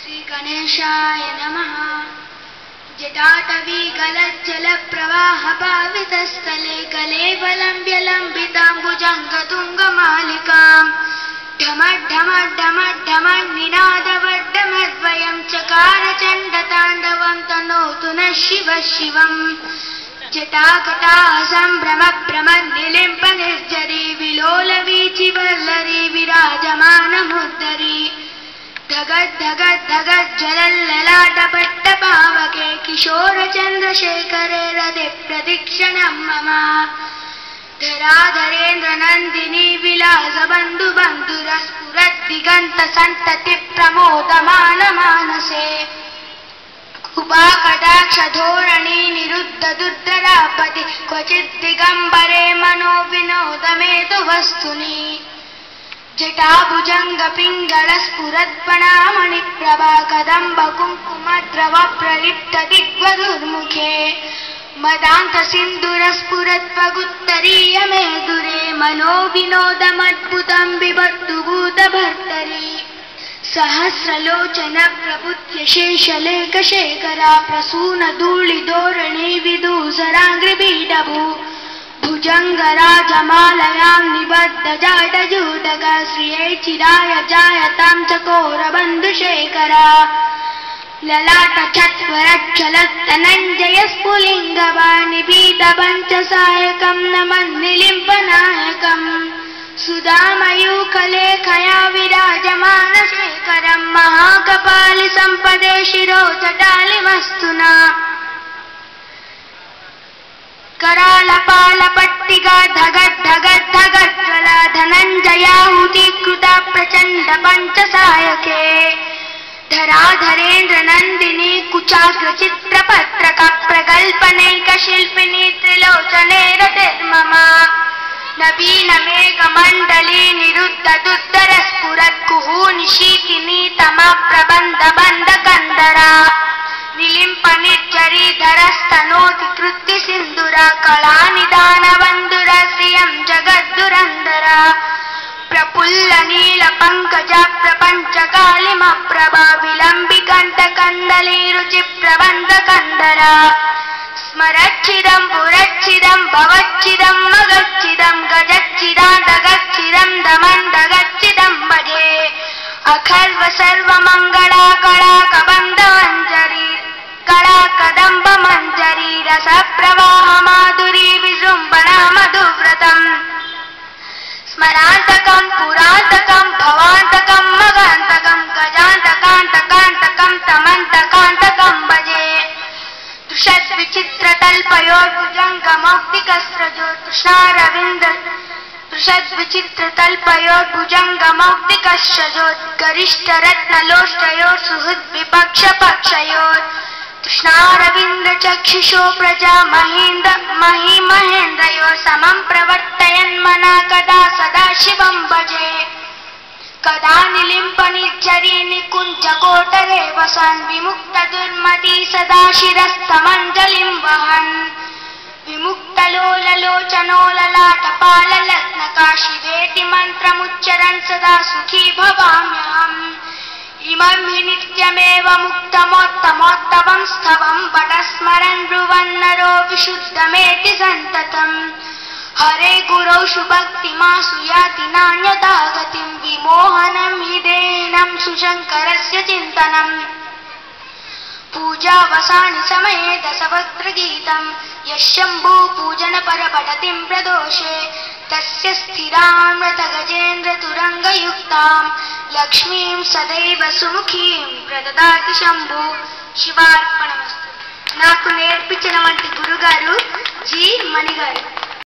श्रीगणेशाय नमः। जटाटवी गलज्जलप्रवाहपावितस्थले कलेवलम्ब्यलम्बिताम्बुजङ्गतुङ्गमालिकाम् ढमड्ढमड्ढमड्ढमड्निनादवड्डमद्वयं चकार चण्डताण्डवं तनोतु नः शिवः शिवम्। जटाकटा सम्भ्रमभ्रमन्निलिम्प निर्जरी विलोलवीचिवल्लरी विराजमानमुद्धरी धगद् धगद् धगद् ज्वलल्ललाटपट्टपावके किशोरचन्द्रशेखरे रदे प्रदक्षिणं मम। धराधरेन्द्रनन्दिनी विलासबन्धुबन्धुरस्फुरद्दिगन्तसन्तति प्रमोदमानमानसे उपाकटाक्षधोरणी निरुद्धदुर्धरापति क्वचित् दिगम्बरे मनो विनोदमेतु वस्तुनि। जटाभुजङ्गपिङ्गलस्फुरत्पणामणिप्रभा कदम्बकुङ्कुमद्रवप्रलिप्तदिग्वधुर्मुखे मदान्तसिन्दूरस्फुरत्वगुत्तरीयमेदुरे मनो विनोदमद्भुतं बिभर्तु भूतभर्तरि। सहस्रलोचन प्रबुध्यशेषलेखशेखरा प्रसूनधूलिधोरणी विदूसराङ्घ्रिपीठभू भुजङ्गराजमालयां निबद्धजाटजूटका श्रिये चिराय जायतां चकोरबन्धुशेखरा ललाटछत्वरच्छलत्तनञ्जयस्फुलिङ्गवानिपीतपञ्चसायकं नमन्निलिम्पनायकम् सुधामयूखलेखया विराजमानशेखरं महाकपालिसम्पदे शिरोजटालिमस्तुना। करालपालपट्टिका धगद् धगद् धगज्ज्वला धनञ्जयाहुतीकृता प्रचण्ड पञ्चसायके धराधरेन्द्रनन्दिनी कुचाग्रचित्रपत्रका प्रगल्पनैकशिल्पिनी त्रिलोचने रतिर्मम। नवीनमेघमण्डली निरुद्धदुद्धरस्फुरत्कुहूनिशीतिनी तमा प्रबन्धबन्धकन्दरा निलिम्पनिर्झरीधरस्तनोति कृत्तिसिन्धुरा कलानिदानबन्धुरा श्रियं जगद्दुरन्धरा प्रफुल्लनीलपङ्कजा प्रपञ्चकालिमप्रभा विलम्बिकण्ठकन्दलीरुचिप्रबन्धकन्दरा स्मरच्छिदं पुरच्छिदं भवच्छिदं मगच्छिदं गजच्छिदाण्डगच्छिदं दमण्डगच्छिदं भजे अखर्व सर्वमङ्गला कलाकबन्धमञ्जरी कलाकदम्बमञ्जरी रसप्रवाहमाधुरी विजृम्भणा मधुव्रतम् स्मरान्तकं पुरान्तकं भवान्तकं मगान्तकं गजान्तकान्तकान्तकं तमन्तकान्तकं भजे तृषद्विचित्रतल्पयोर्भुजङ्गमौक्तिकस्रजो तृष्णारविन्द तृषद्विचित्रतल्पयोर्भुजङ्गमौक्तिकस्रजोद्गरिष्ठरत्नलोष्टयोः सुहृद्विपक्षपक्षयोः तृष्णारविन्दचक्षुषो प्रजा महीमहेन्द्रयोः समं प्रवर्तयन्मना कदा सदा शिवं भजे। कदा निलिम्पनिर्झरी निकुञ्जकोटरे वसन् विमुक्तदुर्मती सदा शिरस्तमञ्जलिं वहन् विमुक्तलोललोचनो ललाटपाललग्नका शिवेति मन्त्रमुच्चरन् सदा सुखी भवाम्यहम्। इमं हि नित्यमेव मुक्तमोत्तमोत्तमं स्तवं पठस्मरन् ब्रुवन्नरो विशुद्धमेति सन्ततम्। हरे गुरौ सुभक्तिमासु याति नान्यथा गतिं विमोहनं हि देहिनं सुशङ्करस्य चिन्तनम्। पूजावसानि समये दशवक्त्रगीतं यशम्भू पूजनपरपठतिं प्रदोषे तस्य स्थिरामृतगजेन्द्रतुरङ्गयुक्तां लक्ष्मीं सदैव सुमुखीं प्रददाति शम्भु। शिवार्पणमस्तु। నాకు నేర్పించిన వంటి గురుగారు జి మణిగారు।